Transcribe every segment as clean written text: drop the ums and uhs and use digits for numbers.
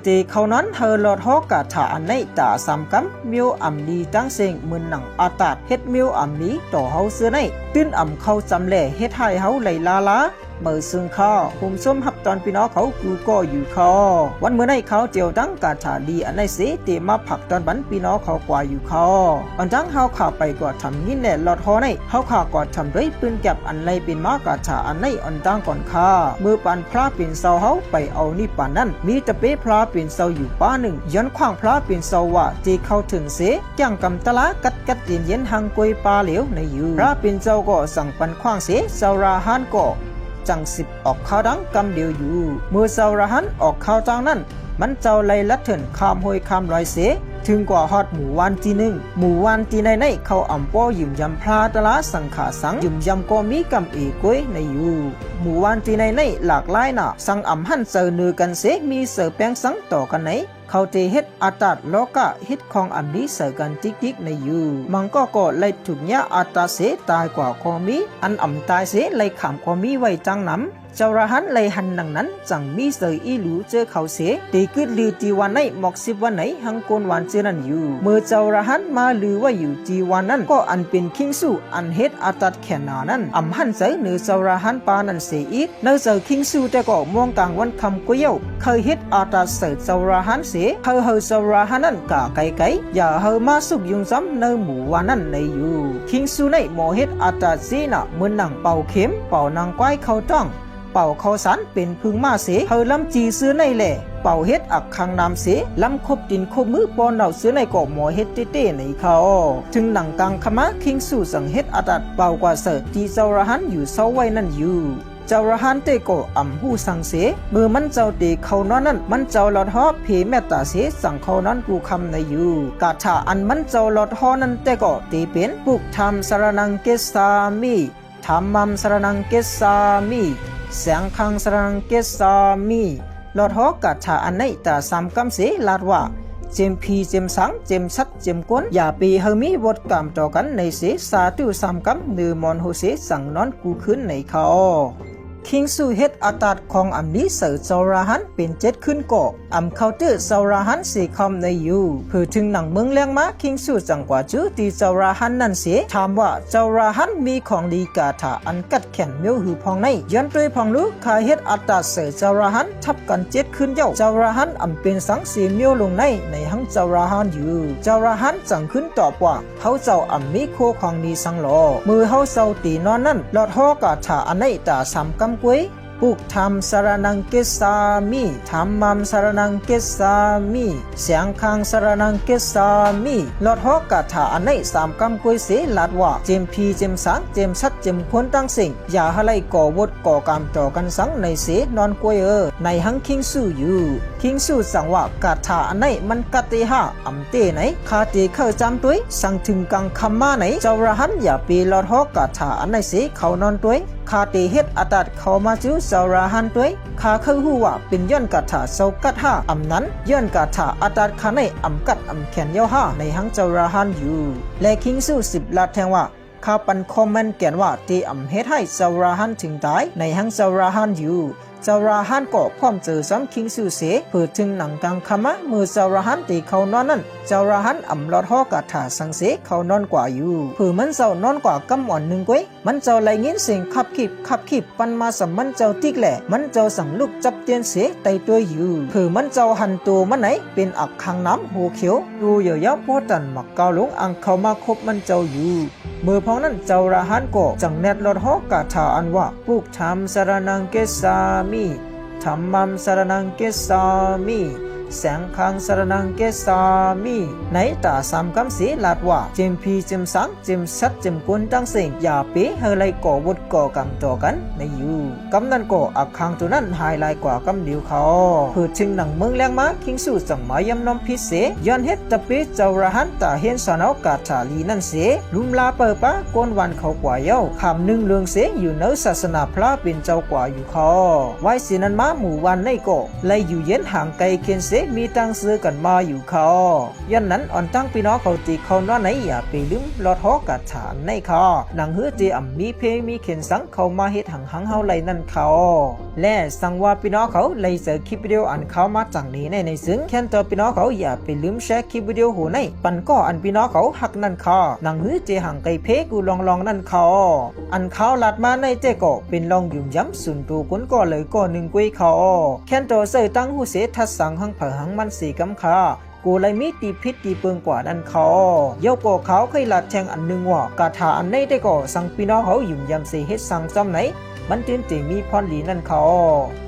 ตีเขานั้นเธอลอดฮอกกาถาอันในตาสามกัมมิวอัมนีตั้งเสียงมือหนังอาตาดเฮ็ดมิวอัมนี้ต่อเฮาเสื้อในตื้นอ่ำเขาจำแหล่เฮ็ดให้เฮาไหลลาลาเมื่อซึ่งข้าผมส้มหับตอนพี่น้องเขากูก็อยู่คอวันเมื่อในเขาเจียวตั้งกาถาดีอันในเสเตมาผักตอนบันพี่น้องเขากว่าอยู่คอวันจังเฮาข่าไปกว่าทำยินแหล่ลอดฮอในเฮาข่ากว่าทำด้วยปืนแก็บอันไรเป็นมากาถาอันในอันตั้งก่อนข้ามือปันพระเป็นเสาเฮาไปเอานี่ปานนั้นมีตะเป้พระเป็นเสาอยู่ป้าหนึ่งย้อนขวางพระเป็นเสาว่าจีเข้าถึงเสจ้างกำตะละกัดเย็นหังกวยปลาเหลวในอยู่พระเป็นเจ้าก็สั่งปันขวางเสเสาราฮันก็จังสิบออกข้าวดังกำเดียวอยู่เมื่อเสาราฮันออกข้าวจังนั้นมันเจ้าไล่ลัดเถินข้ามห้วยข้ามลอยเสถึงกว่าฮอดหมู่วันที่หนึ่งหมู่วันที่ในเขาอ่ำป้อยืมยำพระตะละสังขาสังยืมยำก็มีกำเอกวยในอยู่หมู่วันที่ในหลากหลายน่ะสังอ่ำหันเจอเนือกันเสมีเสือแป้งสังต่อกันไหนเขาเตเฮ็ดอาตาดโลกะเฮ็ดของอันนี้เสือกันจิกในอยู่มันก็ไล่ถูกยาอาตาเสตายกว่าคอมีอันอ่ำตายเสไล่ขามคอมีไว้จังน้ำเจ้าระหันไล่หันดังนั้นจังมีเสืออีหลูเจอเขาเสตีกึดลือจีวันไหนหมอกสิบวันไหนหังโกนวันเจอนั่นอยู่เมื่อเจ้าระหันมาลือว่าอยู่จีวันนั้นก็อันเป็นคิงสู้อันเฮ็ดอาตาดแขนานั้นอ่ำหันเสือเนื้อเจ้าระหันปานันเสอีกเนื้อเสือคิงสู้แต่ก็มองกลางวันคำกุยเย้าเคยเฮ็ดอาตาดเสือเจ้าระหันเสเฮาเจ้าระหันนั้นกะไกอย่าเฮามาสุกยุงซ้ำเนื้อหมู่วันนั้นในอยู่คิงสู้ในหมอเฮ็ดอาตาดเสน่ะเหมือนหนังเป่าเข็มเป่านางก้อยเขาต้องเป่าเขาสันเป็นพึ่งมาเสเฮาลำจีซื้อในแหล่เป่าเฮ็ดอักคังนามเสลำคบดินคบมือปอนเหล่าซื้อในก่อหมอเฮ็ดเต้ในเขาถึงหนังกลางขมะคิงสู่สังเฮ็ดอาตัดเป่ากว่าเสิร์ตีเจ้าระหันอยู่เศร้าไว้นั่นอยู่เจ้าระหันเตโกอ่ำหูสังเสเมื่อมันเจ้าเตเขานอนนั้นมันเจ้าลอดฮอเพแม่ตาเสสั่งเขานั้นกูคำในอยู่กาถาอันมันเจ้าลอดฮอนั้นเตโกเตเป็นปุกธรรมสรนังเกสามิธรรมัมสรนังเกสามิแสงคังสรังเกสามีลอดฮอกกัดฉาอันในตาสามกำเสลาดว่าเจมพีเจมสังเจมชัดเจมก้นอย่าปีเฮมีวดกามต่อกันในเสสาตุสามกำนือมอนโฮเสสั่งนอนกูขึ้นในเขาคิงสูเฮ็ดอาตาดของอัมนี้เสือเจ้าราหันเป็นเจ็ดขึ้นก่ออัมเคาน์เตอร์เจ้าราหันสีคำในอยู่เพื่อถึงหนังเมืองเลี้ยงมาคิงสูจังกว่าจูตีเจ้าราหันนั่นเสียถามว่าเจ้าราหันมีของดีกาถาอันกัดแขนเมียวหือพองในย้อนด้วยพองรู้คาเฮ็ดอาตาดเสือเจ้าราหันทับกันเจ็ดขึ้นเย้าเจ้าราหันอัมเป็นสังสีเมียวลงในหังเจ้าราหันอยู่เจ้าราหันจังขึ้นตอบว่าเขาเจ้าอัมมีโคของดีสังหลอมือเขาเจ้าตีนอนนั่นลอดฮอกาถาอันในตาสามกำกวยปุกธรรมสรนังเกสามิธรรมัมสรนังเกสามิเสียงคังสรนังเกสามิลอดฮอกกาถาอันในสามกำกวยเสลาดว่าเจมพีเจมสังเจมชัดเจมคนตั้งสิ่งอย่าให้ไล่ก่อวดก่อกามต่อกันสังในเสนอนกวยในหังคิงสู้อยู่คิงสู้สั่งว่ากาถาอันในมันกัดเตหะอัมเตไหนคาเตเข้าจำตัวสั่งถึงกังคำมาไหนเจ้าระหันอย่าปีลอดฮอกกาถาอันในเสเขานอนตัวคาเตเฮ็ดอาตัดเขามาจูเจ้าราหันตัวคาเข้าหูว่าเป็นย้อนกาถาเศร้ากัดห้าอำนั้นย้อนกาถาอาตัดคาในอำกัดอำแขนเย้าห้าในหังเจ้าราหันอยู่และคิงสู้10 ลาดแทงว่าข้าปันคอมเมนต์เขียนว่าตีอำเฮ็ดให้เจ้าราหันถึงตายในหังเจ้าราหันอยู่เจ้าราหันก็พร้อมเจอซ้ำคิงสู้เสเพื่อถึงหนังกลางคำะมือเจ้าราหันตีเขานอนนั่นเจ้าราหันอำลอดฮอกาถาสังเสเขานอนกว่าอยู่เพื่อมันเจ้านอนกว่ากำอ่อนหนึ่งก้อยมันเจ้าไหลเงินเสียงขับขีบปันมาสัมมันเจ้าติ๊กแหล่มันเจ้าสั่งลูกจับเตียนเสไตตัวอยู่เพื่อมันเจ้าหันตัวมันไหนเป็นอักขังน้ำหูเขียวดูเยอะๆพอตันหมักเกาลงอังเขามาคบมันเจ้าอยู่เมื่อพ้องนั้นเจ้าราหันก็จังแนดลอดฮอกาถาอันว่าปุกธรรมสรนังเกสามิธรรมัมสรนังเกสามิแสงคังสรนังเกสามิในตาสามกำสีลาดว่าเจมพีเจมสังเจมชัดเจมกุนตั้งเสียงอย่าเป๋เฮไลก่อวุดก่อกำต่อกันในอยู่กำนั้นก็อักคังตัวนั้นหายลายกว่ากำเดียวเขาเพื่อถึงหนังเมืองแรงมาคิงสู้จังมายำนอมพิเศษย้อนเฮ็ดตะเปเจ้าระหันตาเห็นสานอกาถาลีนั่นเสลุมลาเปิดปะก้นวันเขากว่าเย้าคำหนึ่งเลืองเสอยู่เนื้อศาสนาพระเป็นเจ้ากว่าอยู่เขาไว้สินันมาหมู่วันในก็ไลอยู่เย็นห่างไกลเคียนเส มีตังซื้อกันมาอยู่เขายันนั้นอ่อนตั้งพี่น้องเขาตีเขาน้อไหนอย่าไปลืมลอดฮอกกาถาในเขาหนังหื้อจีอ่ำมีเพมีเข็นสังเขามาเฮ็ดหังเฮาไหลนั่นเขาและสั่งว่าพี่น้องเขาเลยเจอคลิปวิดีโออันเขามาจังนี้ในซึ่งแค่ตัวพี่น้องเขาอย่าไปลืมแชร์คลิปวิดีโอหูในปันก็อันพี่น้องเขาหักนั่นเขาหนังหื้อจีหังไกเพกูลองนั่นเขาอันเขาลัดมาในเจก็เป็นลองยุ่มย้ำสุนตูกุนก็เลยก็หนึ่งกุยเขาแค่ตัวเสยตั้งหูเสทัดสังหังเผหังมันสีกำคากูเลยมีตีพิษตีเปิงกว่านั่นเขาเย้าก็เขาเคยลัดแทงอันหนึ่งว่ากาถาอันในได้ก็สั่งพี่น้องเขายุ่มย้ำเสเฮ็ดสั่งจำไหนมันตื่นตีมีพรหลีนั่นเขา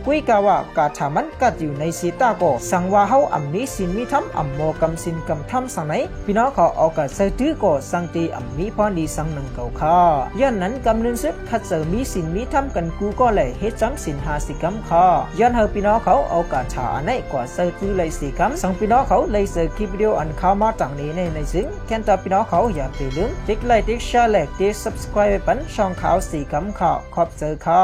คุยกาว่ากาถามันกัดอยู่ในสีตาก็สั่งว่าเฮาอ่ำนี้สินมีทำอ่ำโมกำสินกำทำสั่งไหนพี่น้องเขาเอากัดใส่ตื้อก็สั่งตีอ่ำมีพรหลีสั่งหนึ่งเก่าค่ะย้อนนั้นกำนึงซึกคัดเสมีสินมีทำกันกูก็เลยเฮ็ดจำสิน50 กำค่ะย้อนเฮาพี่น้องเขาเอากาถาอันไหนกว่าใส่ตื้อเลย4 กำสั่งพี่น้องเขาเลยเจอคลิปวิดีโออันเข้ามาต่างนี้ในซึ่งแค่ตัวพี่น้องเขาอย่าไปลืมติ๊กไลค์ติ๊กแชร์และติ๊ก subscribe ไปปันช่องข่าว4 กำค่ะขอบเจอค่ะ